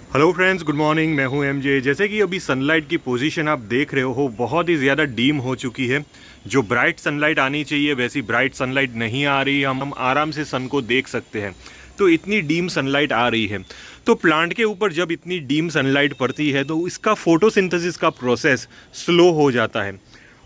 Hello friends, good morning. मैं हूं MJ. जैसे कि अभी सनलाइट की पोजीशन आप देख रहे हो बहुत ही ज़्यादा डीम हो चुकी है। जो ब्राइट सनलाइट आनी चाहिए वैसी ब्राइट सनलाइट नहीं आ रही। हम आराम से सन को देख सकते हैं, तो इतनी डीम सनलाइट आ रही है। तो प्लांट के ऊपर जब इतनी डीम सनलाइट पड़ती है तो इसका फोटोसिंथेसिस का प्रोसेस स्लो हो जाता है।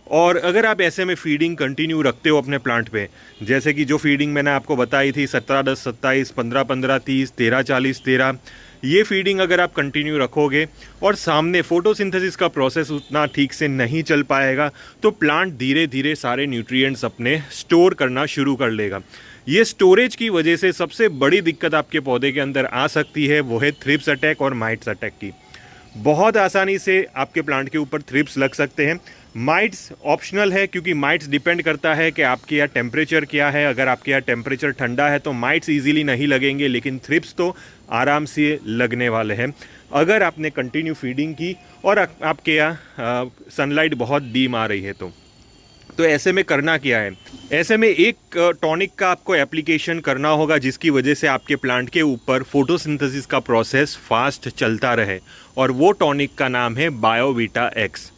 और अगर आप ऐसे में फीडिंग कंटिन्यू रखते हो अपने प्लांट पे, जैसे कि जो फीडिंग मैंने आपको बताई थी 17-10-27, 15-15, 30, 13-40-13, ये फीडिंग अगर आप कंटिन्यू रखोगे और सामने फोटोसिंथेसिस का प्रोसेस उतना ठीक से नहीं चल पाएगा तो प्लांट धीरे धीरे सारे न्यूट्रिएंट्स अपने स्टोर करना शुरू कर लेगा। ये स्टोरेज की वजह से सबसे बड़ी दिक्कत आपके पौधे के अंदर आ सकती है, वो है थ्रिप्स अटैक और माइट्स अटैक की। बहुत आसानी से आपके प्लांट के ऊपर थ्रिप्स लग सकते हैं। माइट्स ऑप्शनल है, क्योंकि माइट्स डिपेंड करता है कि आपके यहाँ टेम्परेचर क्या है। अगर आपके यहाँ टेम्परेचर ठंडा है तो माइट्स इजीली नहीं लगेंगे, लेकिन थ्रिप्स तो आराम से लगने वाले हैं अगर आपने कंटिन्यू फीडिंग की और आपके यहाँ सनलाइट बहुत डीम आ रही है। तो ऐसे में करना क्या है? ऐसे में एक टॉनिक का आपको एप्लीकेशन करना होगा जिसकी वजह से आपके प्लांट के ऊपर फोटोसिंथेसिस का प्रोसेस फास्ट चलता रहे, और वो टॉनिक का नाम है बायोवीटा एक्स।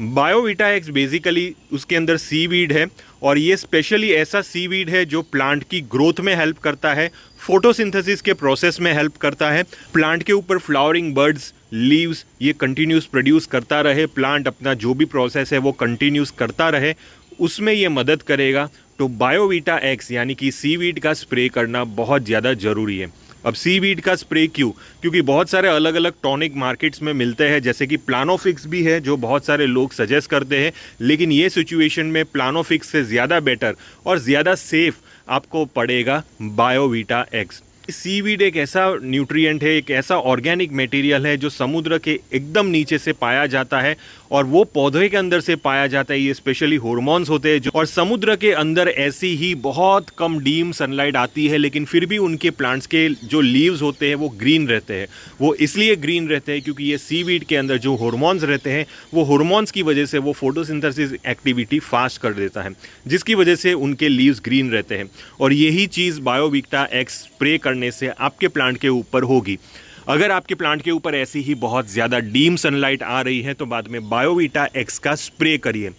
बायोवीटा एक्स बेसिकली उसके अंदर सीवीड है, और ये स्पेशली ऐसा सीवीड है जो प्लांट की ग्रोथ में हेल्प करता है, फोटोसिंथेसिस के प्रोसेस में हेल्प करता है। प्लांट के ऊपर फ्लावरिंग बर्ड्स, लीव्स ये कंटिन्यूस प्रोड्यूस करता रहे, प्लांट अपना जो भी प्रोसेस है वो कंटिन्यूस करता रहे, उसमें ये मदद करेगा। तो बायोवीटा एक्स यानी कि सीवीड का स्प्रे करना बहुत ज़्यादा ज़रूरी है। अब सीवीड का स्प्रे क्यों? क्योंकि बहुत सारे अलग अलग टॉनिक मार्केट्स में मिलते हैं, जैसे कि प्लानोफिक्स भी है जो बहुत सारे लोग सजेस्ट करते हैं, लेकिन ये सिचुएशन में प्लानोफिक्स से ज़्यादा बेटर और ज़्यादा सेफ आपको पड़ेगा बायोवीटा एक्स। सीवीड एक ऐसा न्यूट्रिएंट है, एक ऐसा ऑर्गेनिक मटेरियल है जो समुद्र के एकदम नीचे से पाया जाता है और वो पौधे के अंदर से पाया जाता है। ये स्पेशली हार्मोन्स होते हैं जो, और समुद्र के अंदर ऐसी ही बहुत कम डीम सनलाइट आती है, लेकिन फिर भी उनके प्लांट्स के जो लीव्स होते हैं वो ग्रीन रहते हैं। वो इसलिए ग्रीन रहते हैं क्योंकि ये सीवीड के अंदर जो हार्मोन्स रहते हैं वो हार्मोन्स की वजह से वो फोटोसिंथेसिस एक्टिविटी फास्ट कर देता है, जिसकी वजह से उनके लीव्स ग्रीन रहते हैं। और यही चीज़ बायोवीटा एक्स स्प्रे करने से आपके प्लांट के ऊपर होगी। अगर आपके प्लांट के ऊपर ऐसी ही बहुत ज़्यादा डीम सनलाइट आ रही है तो बाद में बायोवीटा एक्स का स्प्रे करिए।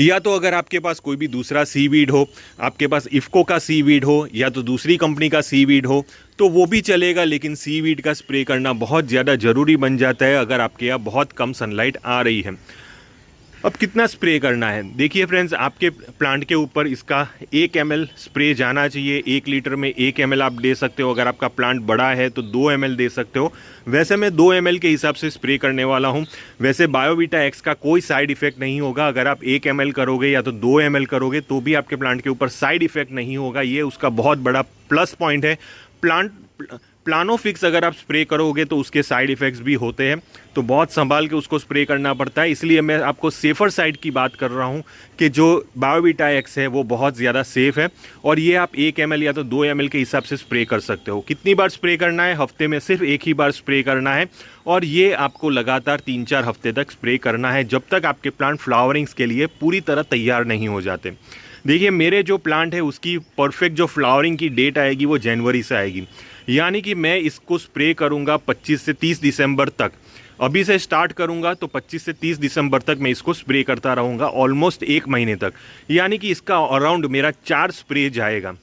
या तो अगर आपके पास कोई भी दूसरा सीवीड हो, आपके पास इफ्को का सीवीड हो या तो दूसरी कंपनी का सीवीड हो तो वो भी चलेगा, लेकिन सीवीड का स्प्रे करना बहुत ज़्यादा ज़रूरी बन जाता है अगर आपके यहाँ बहुत कम सनलाइट आ रही है। अब कितना स्प्रे करना है? देखिए फ्रेंड्स, आपके प्लांट के ऊपर इसका 1 ml स्प्रे जाना चाहिए। 1 लीटर में 1 ml आप दे सकते हो। अगर आपका प्लांट बड़ा है तो 2 ml दे सकते हो। वैसे मैं 2 ml के हिसाब से स्प्रे करने वाला हूं। वैसे बायोवीटा एक्स का कोई साइड इफेक्ट नहीं होगा। अगर आप 1 ml करोगे या तो 2 ml करोगे तो भी आपके प्लांट के ऊपर साइड इफेक्ट नहीं होगा। ये उसका बहुत बड़ा प्लस पॉइंट है। प्लानोफिक्स अगर आप स्प्रे करोगे तो उसके साइड इफ़ेक्ट्स भी होते हैं, तो बहुत संभाल के उसको स्प्रे करना पड़ता है। इसलिए मैं आपको सेफ़र साइड की बात कर रहा हूं कि जो बायोवीटा एक्स है वो बहुत ज़्यादा सेफ़ है, और ये आप 1 ml या तो 2 ml के हिसाब से स्प्रे कर सकते हो। कितनी बार स्प्रे करना है? हफ्ते में सिर्फ 1 ही बार स्प्रे करना है, और ये आपको लगातार 3-4 हफ्ते तक स्प्रे करना है, जब तक आपके प्लांट फ्लावरिंग्स के लिए पूरी तरह तैयार नहीं हो जाते। देखिए, मेरे जो प्लांट है उसकी परफेक्ट जो फ्लावरिंग की डेट आएगी वो जनवरी से आएगी, यानी कि मैं इसको स्प्रे करूंगा 25 से 30 दिसंबर तक। अभी से स्टार्ट करूंगा तो 25 से 30 दिसंबर तक मैं इसको स्प्रे करता रहूंगा, ऑलमोस्ट 1 महीने तक, यानी कि इसका अराउंड मेरा 4 स्प्रे जाएगा।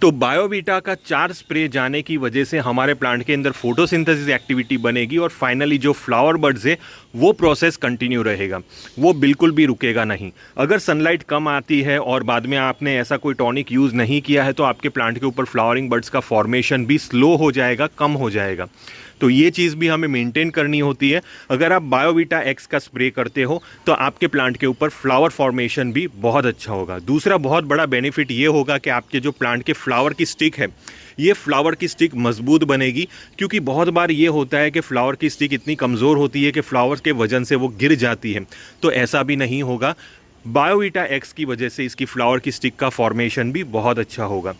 तो बायोवीटा का 4 स्प्रे जाने की वजह से हमारे प्लांट के अंदर फोटोसिंथेसिस एक्टिविटी बनेगी, और फाइनली जो फ्लावर बर्ड्स है वो प्रोसेस कंटिन्यू रहेगा, वो बिल्कुल भी रुकेगा नहीं। अगर सनलाइट कम आती है और बाद में आपने ऐसा कोई टॉनिक यूज़ नहीं किया है तो आपके प्लांट के ऊपर फ्लावरिंग बर्ड्स का फॉर्मेशन भी स्लो हो जाएगा, कम हो जाएगा। तो ये चीज़ भी हमें मेंटेन करनी होती है। अगर आप बायोवीटा एक्स का स्प्रे करते हो तो आपके प्लांट के ऊपर फ्लावर फॉर्मेशन भी बहुत अच्छा होगा। दूसरा बहुत बड़ा बेनिफिट ये होगा कि आपके जो प्लांट के फ्लावर की स्टिक है, ये फ्लावर की स्टिक मजबूत बनेगी, क्योंकि बहुत बार ये होता है कि फ्लावर की स्टिक इतनी कमज़ोर होती है कि फ्लावर के वजन से वो गिर जाती है, तो ऐसा भी नहीं होगा। बायोवीटा एक्स की वजह से इसकी फ्लावर की स्टिक का फॉर्मेशन भी बहुत अच्छा होगा।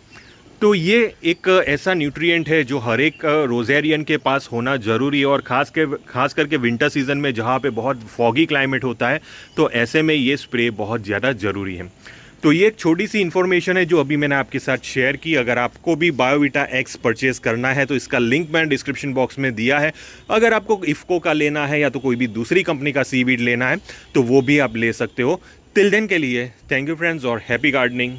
तो ये एक ऐसा न्यूट्रिएंट है जो हर एक रोजेरियन के पास होना ज़रूरी है, और खास करके विंटर सीज़न में जहाँ पे बहुत फॉगी क्लाइमेट होता है, तो ऐसे में ये स्प्रे बहुत ज़्यादा ज़रूरी है। तो ये एक छोटी सी इन्फॉर्मेशन है जो अभी मैंने आपके साथ शेयर की। अगर आपको भी बायोवीटा एक्स परचेज करना है तो इसका लिंक मैंने डिस्क्रिप्शन बॉक्स में दिया है। अगर आपको इफ्को का लेना है या तो कोई भी दूसरी कंपनी का सीवीड लेना है तो वो भी आप ले सकते हो। टिल देन के लिए थैंक यू फ्रेंड्स और हैप्पी गार्डनिंग।